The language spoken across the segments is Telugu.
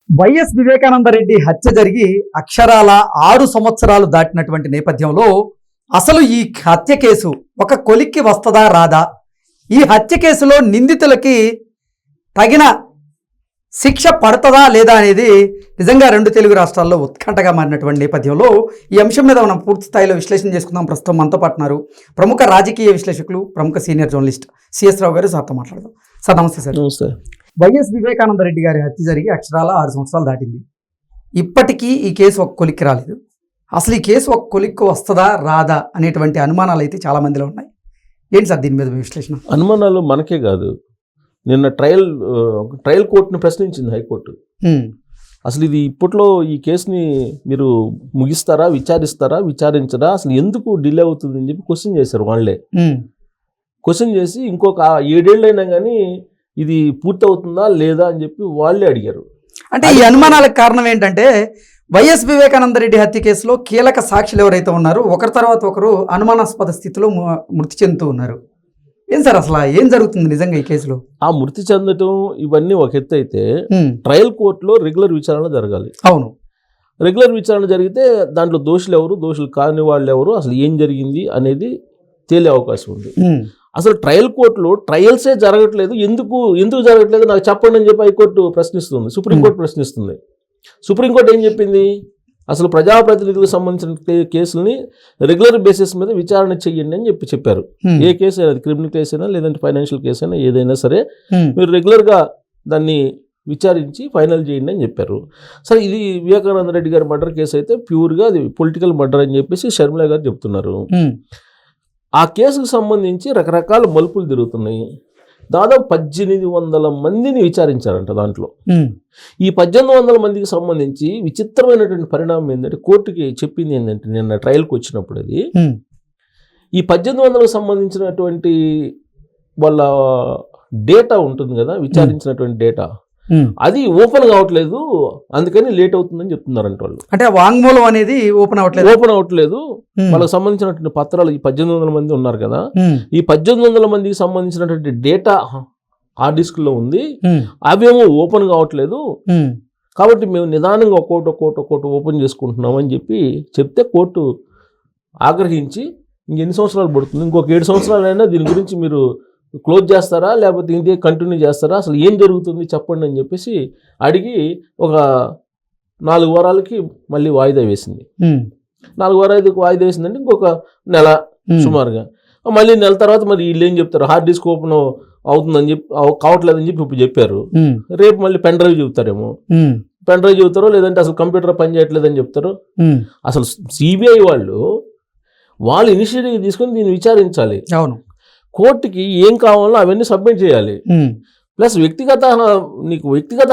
వైఎస్ వివేకానంద రెడ్డి హత్య జరిగి అక్షరాల 6 సంవత్సరాలు దాటినటువంటి నేపథ్యంలో అసలు ఈ హత్య కేసు ఒక కొలిక్కి వస్తదా రాదా, ఈ హత్య కేసులో నిందితులకి తగిన శిక్ష పడుతుందా లేదా అనేది నిజంగా 2 తెలుగు రాష్ట్రాల్లో ఉత్కంఠగా మారినటువంటి నేపథ్యంలో ఈ అంశం మీద మనం పూర్తి స్థాయిలో విశ్లేషణ చేసుకుందాం. ప్రస్తుతం మనతో పాటున్నారు ప్రముఖ రాజకీయ విశ్లేషకులు, ప్రముఖ సీనియర్ జర్నలిస్ట్ సిఎస్ రావు గారు. సార్తో మాట్లాడదాం. సార్ నమస్తే. సార్ నమస్తే. వైఎస్ వివేకానంద రెడ్డి గారి హత్య జరిగి అక్షరాల 6 సంవత్సరాలు దాటింది. ఇప్పటికీ ఈ కేసు ఒక కొలిక్కి రాలేదు. అసలు ఈ కేసు ఒక కొలిక్కి వస్తుందా రాదా అనేటువంటి అనుమానాలు అయితే చాలా మందిలో ఉన్నాయి. ఏంటి సార్ దీని మీద విశ్లేషణ? అనుమానాలు మనకే కాదు, నిన్న ట్రయల్ కోర్టుని ప్రశ్నించింది హైకోర్టు. అసలు ఇది ఇప్పట్లో ఈ కేసుని మీరు ముగిస్తారా, విచారించరా, అసలు ఎందుకు డిలే అవుతుంది అని చెప్పి క్వశ్చన్ చేశారు. వాళ్ళే క్వశ్చన్ చేసి ఇంకొక 7 ఏళ్ళు అయినా కానీ ఇది పూర్తి అవుతుందా లేదా అని చెప్పి వాళ్ళే అడిగారు. అంటే ఈ అనుమానాలకు కారణం ఏంటంటే వైఎస్ వివేకానంద రెడ్డి హత్య కేసులో కీలక సాక్షులు ఎవరైతే ఉన్నారో ఒకరి తర్వాత ఒకరు అనుమానాస్పద స్థితిలో మృతి చెందుతూ ఉన్నారు. ఏం సార్ అసలు ఏం జరుగుతుంది నిజంగా ఈ కేసులో? ఆ మృతి చెందటం ఇవన్నీ ఒక ఎత్తు అయితే, ట్రయల్ కోర్టులో రెగ్యులర్ విచారణ జరగాలి. అవును, రెగ్యులర్ విచారణ జరిగితే దాంట్లో దోషులు ఎవరు, దోషులు కాని వాళ్ళు ఎవరు, అసలు ఏం జరిగింది అనేది తేలే అవకాశం ఉంది. అసలు ట్రయల్ కోర్టులో ట్రయల్సే జరగట్లేదు, ఎందుకు జరగట్లేదు నాకు చెప్పండి అని చెప్పి హైకోర్టు ప్రశ్నిస్తుంది, సుప్రీంకోర్టు ప్రశ్నిస్తుంది. సుప్రీంకోర్టు ఏం చెప్పింది, అసలు ప్రజాప్రతినిధులకు సంబంధించిన కేసులని రెగ్యులర్ బేసిస్ మీద విచారణ చెయ్యండి అని చెప్పారు. ఏ కేసు అయినా, అది క్రిమినల్ కేసు అయినా లేదంటే ఫైనాన్షియల్ కేసు అయినా ఏదైనా సరే మీరు రెగ్యులర్గా దాన్ని విచారించి ఫైనల్ చేయండి అని చెప్పారు. సరే, ఇది వివేకానంద రెడ్డి గారి మర్డర్ కేసు అయితే ప్యూర్గా అది పొలిటికల్ మర్డర్ అని చెప్పేసి షర్మిల గారు చెప్తున్నారు. ఆ కేసుకు సంబంధించి రకరకాల మలుపులు తిరుగుతున్నాయి. దాదాపు 1800 మందిని విచారించారంట. దాంట్లో ఈ 1800 మందికి సంబంధించి విచిత్రమైనటువంటి పరిణామం ఏంటంటే, కోర్టుకి చెప్పింది ఏంటంటే, నిన్న ట్రయల్కి వచ్చినప్పుడు అది ఈ 1800కు సంబంధించినటువంటి వాళ్ళ డేటా ఉంటుంది కదా, విచారించినటువంటి డేటా, అది ఓపెన్ కావట్లేదు, అందుకని లేట్ అవుతుందని చెప్తున్నారంట వాళ్ళు. అంటే వాంగ్మూలం అనేది ఓపెన్ అవ్వట్లేదు. వాళ్ళకి సంబంధించినటువంటి పత్రాలు ఈ 1800 మంది ఉన్నారు కదా, ఈ 1800 మందికి సంబంధించినటువంటి డేటా హార్డ్ డిస్క్ లో ఉంది, అవేమో ఓపెన్ కావట్లేదు, కాబట్టి మేము నిదానంగా ఒక్కోటి ఓపెన్ చేసుకుంటున్నాం అని చెప్తే కోర్టు ఆగ్రహించి ఇంకెన్ని సంవత్సరాలు పడుతుంది, ఇంకొక 7 సంవత్సరాలైనా దీని గురించి మీరు క్లోజ్ చేస్తారా లేకపోతే ఇంకే కంటిన్యూ చేస్తారా, అసలు ఏం జరుగుతుంది చెప్పండి అని చెప్పేసి అడిగి ఒక 4 వారాలకి మళ్ళీ వాయిదా వేసింది. 4 వారాలకి వాయిదా వేసిందంటే ఇంకొక నెల సుమారుగా, మళ్ళీ నెల తర్వాత మరి వీళ్ళు ఏం చెప్తారు, హార్డ్ డిస్క్ ఓపెన్ అవుతుందని చెప్పి కావట్లేదని చెప్పి ఇప్పుడు చెప్పారు. రేపు మళ్ళీ పెన్ డ్రైవ్ చెబుతారేమో, పెన్ డ్రైవ్ చెబుతారో లేదంటే అసలు కంప్యూటర్ పని చేయట్లేదని చెప్తారు. అసలు సిబిఐ వాళ్ళు ఇనిషియేటివ్ తీసుకొని దీన్ని విచారించాలి. అవును, కోర్టుకి ఏం కావాలో అవన్నీ సబ్మిట్ చేయాలి. ప్లస్ వ్యక్తిగత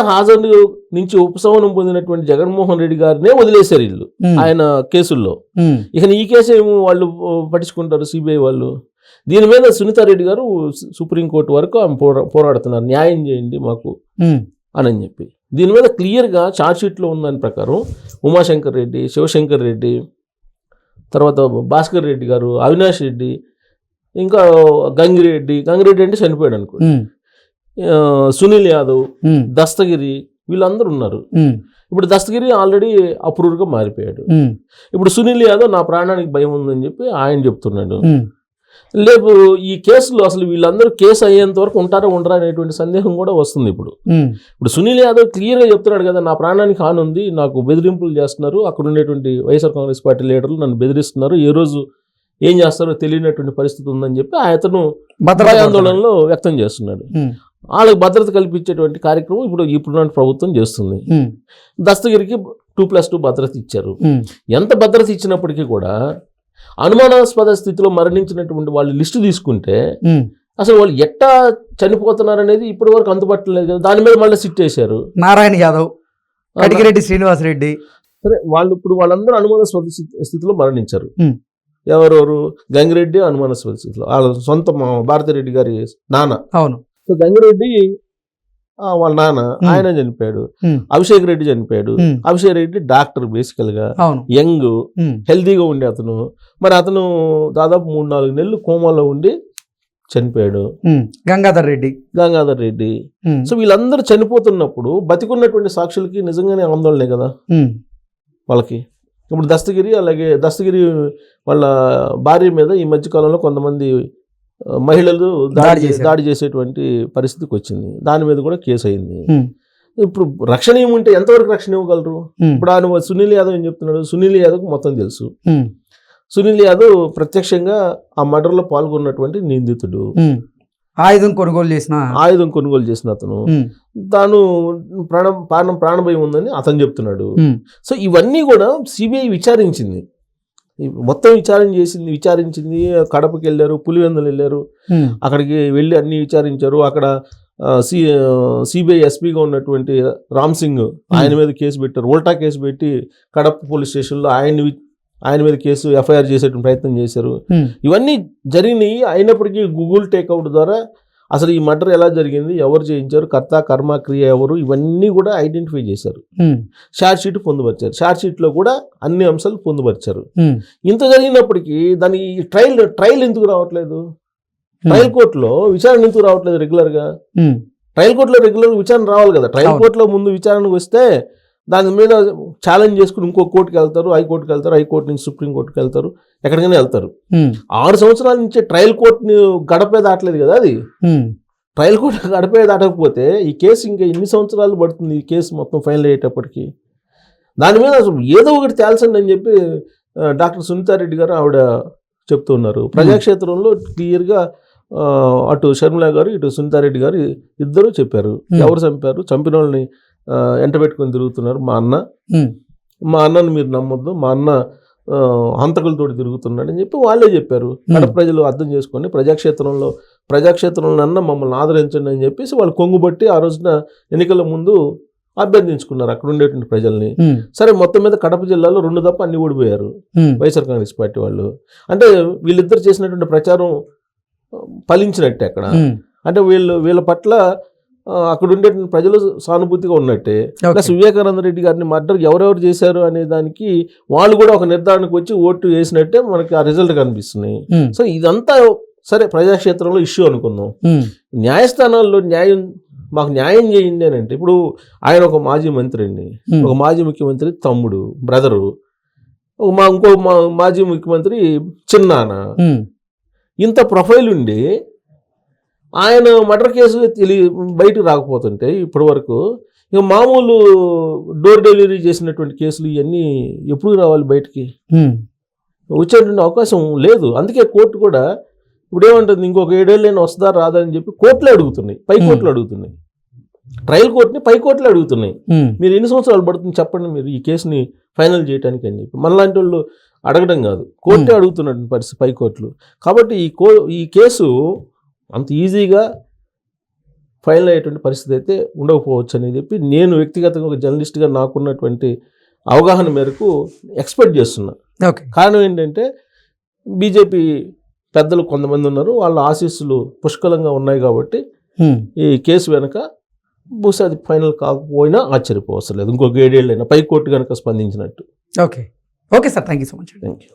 హాజరు నుంచి ఉపశమనం పొందినటువంటి జగన్మోహన్ రెడ్డి గారినే వదిలేశారు వీళ్ళు ఆయన కేసుల్లో. ఇక ఈ కేసు ఏమో వాళ్ళు పట్టించుకుంటారు సిబిఐ వాళ్ళు. దీని మీద సునీతారెడ్డి గారు సుప్రీంకోర్టు వరకు ఆమె పోరాడుతున్నారు, న్యాయం చేయండి మాకు అని చెప్పి. దీని మీద క్లియర్గా ఛార్జ్షీట్లో ఉన్న ప్రకారం ఉమాశంకర్ రెడ్డి, శివశంకర్ రెడ్డి, తర్వాత భాస్కర్ రెడ్డి గారు, అవినాష్ రెడ్డి, ఇంకా గంగిరెడ్డి అంటే చనిపోయాడు అనుకో, సునీల్ యాదవ్, దస్తగిరి, వీళ్ళందరూ ఉన్నారు. ఇప్పుడు దస్తగిరి ఆల్రెడీ అప్రూవ్గా మారిపోయాడు. ఇప్పుడు సునీల్ యాదవ్ నా ప్రాణానికి భయం ఉందని చెప్పి ఆయన చెప్తున్నాడు. లేదు ఈ కేసులో అసలు వీళ్ళందరూ కేసు అయ్యేంత వరకు ఉంటారా ఉండరా అనేటువంటి సందేహం కూడా వస్తుంది. ఇప్పుడు సునీల్ యాదవ్ క్లియర్గా చెప్తున్నాడు కదా, నా ప్రాణానికి హాని ఉంది, నాకు బెదిరింపులు చేస్తున్నారు, అక్కడ ఉండేటువంటి వైఎస్ఆర్ కాంగ్రెస్ పార్టీ లీడర్లు నన్ను బెదిరిస్తున్నారు, ఏ రోజు ఏం చేస్తారో తెలియనటువంటి పరిస్థితి ఉందని చెప్పి అతను భద్రాందోళనలో వ్యక్తం చేస్తున్నాడు. వాళ్ళకి భద్రత కల్పించేటువంటి కార్యక్రమం ఇప్పుడు ప్రభుత్వం చేస్తుంది. దస్తగిరికి 2+2 భద్రత ఇచ్చారు. ఎంత భద్రత ఇచ్చినప్పటికీ కూడా అనుమానాస్పద స్థితిలో మరణించినటువంటి వాళ్ళు లిస్టు తీసుకుంటే అసలు వాళ్ళు ఎట్టా చనిపోతున్నారు అనేది ఇప్పటి వరకు అంతుపట్టలేదు కదా. దాని మీద మళ్ళీ సిట్ చేశారు. నారాయణ యాదవ్, కడిగిరెడ్డి శ్రీనివాసరెడ్డి, సరే వాళ్ళందరూ అనుమానాస్పద స్థితిలో మరణించారు. ఎవరెవరు? గంగిరెడ్డి అనుమానాస్పద స్థితిలో, వాళ్ళ సొంత భారతిరెడ్డి గారి నాన్న. అవును. సో గంగిరెడ్డి వాళ్ళ నాన్న ఆయన చనిపోయాడు. అభిషేక్ రెడ్డి చనిపోయాడు. అభిషేక్ రెడ్డి డాక్టర్, బేసికల్ గా యంగ్ హెల్దీగా ఉండే అతను. మరి అతను దాదాపు 3-4 నెలలు కోమాలో ఉండి చనిపోయాడు, గంగాధర్ రెడ్డి. గంగాధర్ రెడ్డి. సో వీళ్ళందరూ చనిపోతున్నప్పుడు బతికున్నటువంటి సాక్షులకి నిజంగానే ఆందోళనే కదా వాళ్ళకి. ఇప్పుడు దస్తగిరి, అలాగే దస్తగిరి వాళ్ళ భార్య మీద ఈ మధ్యకాలంలో కొంతమంది మహిళలు దాడి చేసేటువంటి పరిస్థితికి వచ్చింది. దాని మీద కూడా కేసు అయింది. ఇప్పుడు రక్షణ ఏముంటే ఎంతవరకు రక్షణ ఇవ్వగలరు? ఇప్పుడు ఆయన సునీల్ యాదవ్ ఏం చెప్తున్నాడు? సునీల్ యాదవ్కి మొత్తం తెలుసు. సునీల్ యాదవ్ ప్రత్యక్షంగా ఆ మర్డర్లో పాల్గొన్నటువంటి నిందితుడు, ఆయుధం కొనుగోలు చేసిన అతను. తాను ప్రాణభయం ఉందని అతను చెప్తున్నాడు. సో ఇవన్నీ కూడా సిబిఐ విచారించింది, మొత్తం విచారించింది. కడపకి వెళ్ళారు, పులివెందులు వెళ్ళారు, అక్కడికి వెళ్ళి అన్ని విచారించారు. అక్కడ సిబిఐ ఎస్పీగా ఉన్నటువంటి రామ్ సింగ్ ఆయన మీద కేసు పెట్టారు, ఉల్టా కేసు పెట్టి కడప పోలీస్ స్టేషన్లో ఆయన మీద కేసు ఎఫ్ఐఆర్ చేసేటువంటి ప్రయత్నం చేశారు. ఇవన్నీ జరిగినాయి. అయినప్పటికీ గూగుల్ టేక్అవుట్ ద్వారా అసలు ఈ మర్డర్ ఎలా జరిగింది, ఎవరు చేయించారు, కర్త కర్మ క్రియ ఎవరు, ఇవన్నీ కూడా ఐడెంటిఫై చేశారు. షార్ట్ షీట్ పొందుపరిచారు. షార్ట్ షీట్లో కూడా అన్ని అంశాలు పొందుపరిచారు. ఇంత జరిగినప్పటికీ దాని ట్రయల్ ఎందుకు రావట్లేదు? ట్రయల్ కోర్టులో విచారణ ఎందుకు రావట్లేదు రెగ్యులర్గా? ట్రయల్ కోర్టులో రెగ్యులర్గా విచారణ రావాలి కదా. ట్రయల్ కోర్టులో ముందు విచారణకు వస్తే దాని మీద ఛాలెంజ్ చేసుకుని ఇంకో కోర్టుకి వెళ్తారు, హైకోర్టుకి వెళ్తారు, హైకోర్టు నుంచి సుప్రీంకోర్టుకి వెళ్తారు, ఎక్కడికైనా వెళ్తారు. 6 సంవత్సరాల నుంచి ట్రయల్ కోర్టుని గడపే దాటలేదు కదా. అది ట్రయల్ కోర్టు గడపే దాటకపోతే ఈ కేసు ఇంకా ఎన్ని సంవత్సరాలు పడుతుంది ఈ కేసు మొత్తం ఫైనల్ అయ్యేటప్పటికి? దాని మీద అసలు ఏదో ఒకటి తేల్చండి అని చెప్పి డాక్టర్ సునీతారెడ్డి గారు ఆవిడ చెప్తున్నారు. ప్రజాక్షేత్రంలో క్లియర్గా అటు షర్మిల గారు, ఇటు సునీతారెడ్డి గారు ఇద్దరు చెప్పారు. ఎవరు చంపారు, చంపిన వాళ్ళని ఎంట పెట్టుకొని తిరుగుతున్నారు. మా అన్నను మీరు నమ్మొద్దు, మా అన్న హంతకులతోటి తిరుగుతున్నాడు అని చెప్పి వాళ్ళే చెప్పారు. కడప ప్రజలు అర్థం చేసుకొని ప్రజాక్షేత్రంలో అన్న మమ్మల్ని ఆదరించండి అని చెప్పేసి వాళ్ళు కొంగుబట్టి ఆ రోజున ఎన్నికల ముందు అభ్యర్థించుకున్నారు అక్కడ ఉండేటువంటి ప్రజల్ని. సరే, మొత్తం మీద కడప జిల్లాలో 2 తప్ప అన్ని ఓడిపోయారు వైఎస్ఆర్ కాంగ్రెస్ పార్టీ వాళ్ళు. అంటే వీళ్ళిద్దరు చేసినటువంటి ప్రచారం ఫలించినట్టే అక్కడ. అంటే వీళ్ళ పట్ల అక్కడ ఉండే ప్రజలు సానుభూతిగా ఉన్నట్టే. ప్లస్ వివేకానంద రెడ్డి గారిని మర్డర్ ఎవరెవరు చేశారు అనే దానికి వాళ్ళు కూడా ఒక నిర్ధారణకు వచ్చి ఓటు వేసినట్టే మనకి ఆ రిజల్ట్ కనిపిస్తున్నాయి. సో ఇదంతా సరే ప్రజాక్షేత్రంలో ఇష్యూ అనుకుందాం. న్యాయస్థానాల్లో మాకు న్యాయం చేయండి అని అంటే, ఇప్పుడు ఆయన ఒక మాజీ మంత్రి అండి, ఒక మాజీ ముఖ్యమంత్రి తమ్ముడు, బ్రదరు, ఇంకో మాజీ ముఖ్యమంత్రి చిన్నాన్న, ఇంత ప్రొఫైల్ ఉండి ఆయన మర్డర్ కేసు బయటకు రాకపోతుంటే ఇప్పటి వరకు ఇక మామూలు డోర్ డెలివరీ చేసినటువంటి కేసులు ఇవన్నీ ఎప్పుడు రావాలి బయటికి? వచ్చేటువంటి అవకాశం లేదు. అందుకే కోర్టు కూడా ఇప్పుడు ఏమంటుంది, ఇంకొక 7 ఏళ్ళైనా వస్తుందా రాదా అని చెప్పి కోర్టులే అడుగుతున్నాయి, పై కోర్టులు అడుగుతున్నాయి. ట్రయల్ కోర్టుని పై కోర్టులు అడుగుతున్నాయి. మీరు ఎన్ని సంవత్సరాలు పడుతుంది చెప్పండి మీరు ఈ కేసుని ఫైనల్ చేయడానికి అని చెప్పి మనలాంటి వాళ్ళు అడగడం కాదు, కోర్టే అడుగుతున్నటువంటి పరిస్థితి పై కోర్టులు. కాబట్టి ఈ కేసు అంత ఈజీగా ఫైనల్ అయ్యేటువంటి పరిస్థితి అయితే ఉండకపోవచ్చు అని చెప్పి నేను వ్యక్తిగతంగా ఒక జర్నలిస్ట్గా నాకున్నటువంటి అవగాహన మేరకు ఎక్స్పెక్ట్ చేస్తున్నా. కారణం ఏంటంటే బీజేపీ పెద్దలు కొంతమంది ఉన్నారు, వాళ్ళ ఆశీస్సులు పుష్కలంగా ఉన్నాయి కాబట్టి ఈ కేసు వెనక బహుశా అది ఫైనల్ కాకపోయినా ఆశ్చర్యపోవసలేదు. ఇంకొక 7 ఏళ్ళైనా పై కోర్టు కనుక స్పందించినట్టు. Okay sir, thank you so much. Thank you.